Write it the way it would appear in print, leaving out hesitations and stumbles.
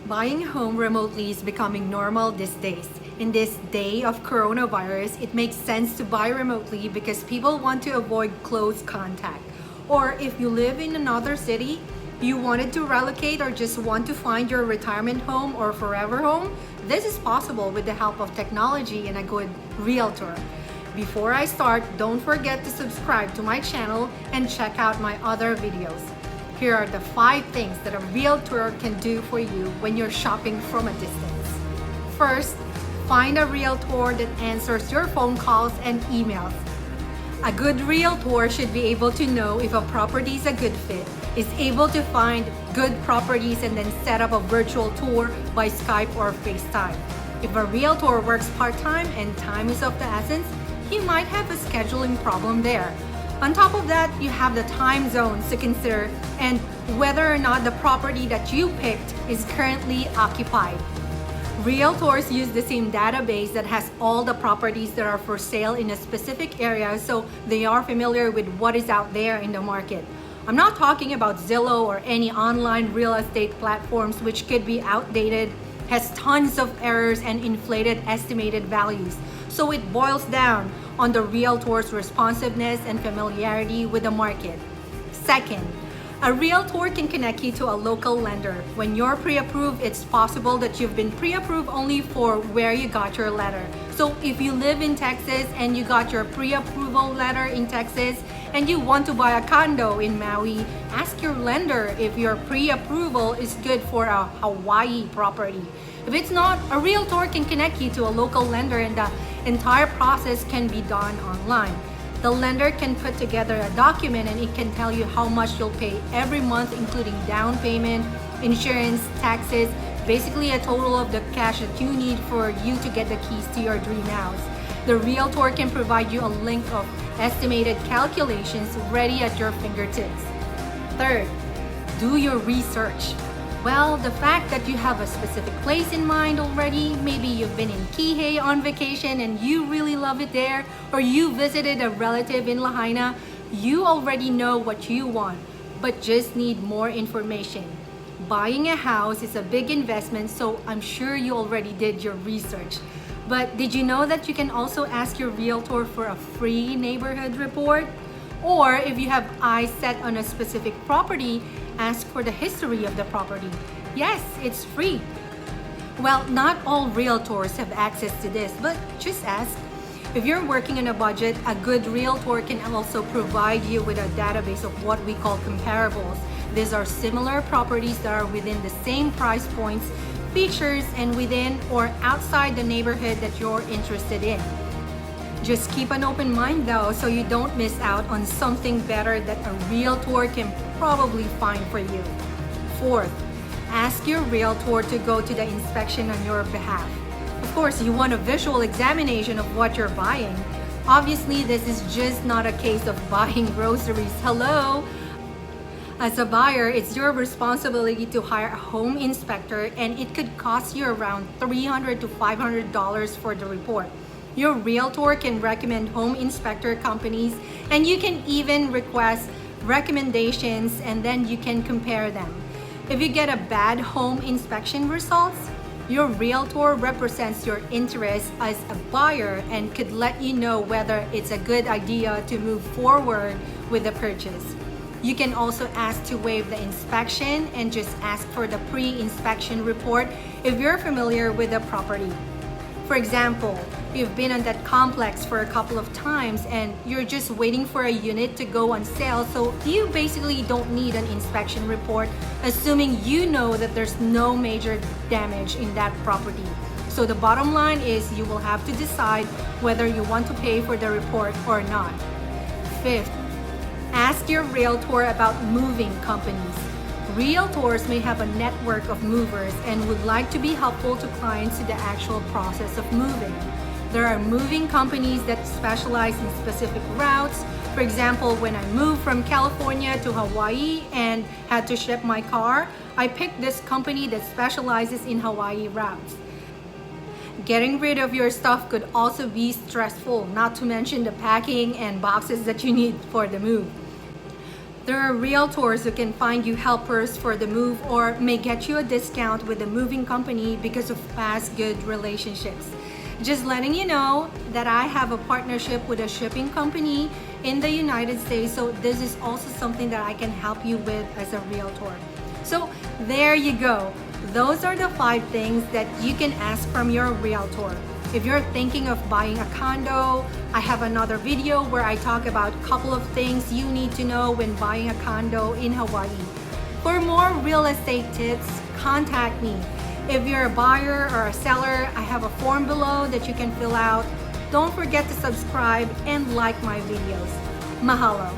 Buying a home remotely is becoming normal these days. In this day of coronavirus, it makes sense to buy remotely because people want to avoid close contact. Or if you live in another city, you wanted to relocate or just want to find your retirement home or forever home, this is possible with the help of technology and a good realtor. Before I start, don't forget to subscribe to my channel and check out my other videos. Here are the 5 things that a realtor can do for you when you're shopping from a distance. First, find a realtor that answers your phone calls and emails. A good realtor should be able to know if a property is a good fit, is able to find good properties and then set up a virtual tour by Skype or FaceTime. If a realtor works part-time and time is of the essence, he might have a scheduling problem there. On top of that, you have the time zones to consider and whether or not the property that you picked is currently occupied. Realtors use the same database that has all the properties that are for sale in a specific area, so they are familiar with what is out there in the market. I'm not talking about Zillow or any online real estate platforms which could be outdated, has tons of errors and inflated estimated values. So it boils down on the realtor's responsiveness and familiarity with the market. Second, a realtor can connect you to a local lender. When you're pre-approved, it's possible that you've been pre-approved only for where you got your letter. So if you live in Texas and you got your pre-approval letter in Texas and you want to buy a condo in Maui, ask your lender if your pre-approval is good for a Hawaii property. If it's not, a realtor can connect you to a local lender and the entire process can be done online. The lender can put together a document and it can tell you how much you'll pay every month, including down payment, insurance, taxes, basically a total of the cash that you need for you to get the keys to your dream house. The realtor can provide you a link of estimated calculations ready at your fingertips. Third, do your research. Well, the fact that you have a specific place in mind already, maybe you've been in Kihei on vacation and you really love it there, or you visited a relative in Lahaina, you already know what you want, but just need more information. Buying a house is a big investment, so I'm sure you already did your research. But did you know that you can also ask your realtor for a free neighborhood report? Or if you have eyes set on a specific property, ask for the history of the property. Yes, it's free. Well, not all realtors have access to this, but just ask. If you're working on a budget, a good realtor can also provide you with a database of what we call comparables. These are similar properties that are within the same price points, features, and within or outside the neighborhood that you're interested in. Just keep an open mind though, so you don't miss out on something better that a realtor can probably find for you. Fourth, ask your realtor to go to the inspection on your behalf. Of course, you want a visual examination of what you're buying. Obviously, this is just not a case of buying groceries. Hello? As a buyer, it's your responsibility to hire a home inspector, and it could cost you around $300 to $500 for the report. Your realtor can recommend home inspector companies, and you can even request recommendations and then you can compare them. If you get a bad home inspection results, your realtor represents your interest as a buyer and could let you know whether it's a good idea to move forward with the purchase. You can also ask to waive the inspection and just ask for the pre-inspection report if you're familiar with the property. For example, you've been on that complex for a couple of times and you're just waiting for a unit to go on sale, so you basically don't need an inspection report, assuming you know that there's no major damage in that property. So the bottom line is you will have to decide whether you want to pay for the report or not. Fifth, ask your realtor about moving companies. Realtors may have a network of movers and would like to be helpful to clients in the actual process of moving. There are moving companies that specialize in specific routes. For example, when I moved from California to Hawaii and had to ship my car, I picked this company that specializes in Hawaii routes. Getting rid of your stuff could also be stressful, not to mention the packing and boxes that you need for the move. There are realtors who can find you helpers for the move or may get you a discount with the moving company because of past good relationships. Just letting you know that I have a partnership with a shipping company in the United States, so this is also something that I can help you with as a realtor. So there you go. Those are the 5 things that you can ask from your realtor. If you're thinking of buying a condo, I have another video where I talk about a couple of things you need to know when buying a condo in Hawaii. For more real estate tips, contact me. If you're a buyer or a seller, I have a form below that you can fill out. Don't forget to subscribe and like my videos. Mahalo.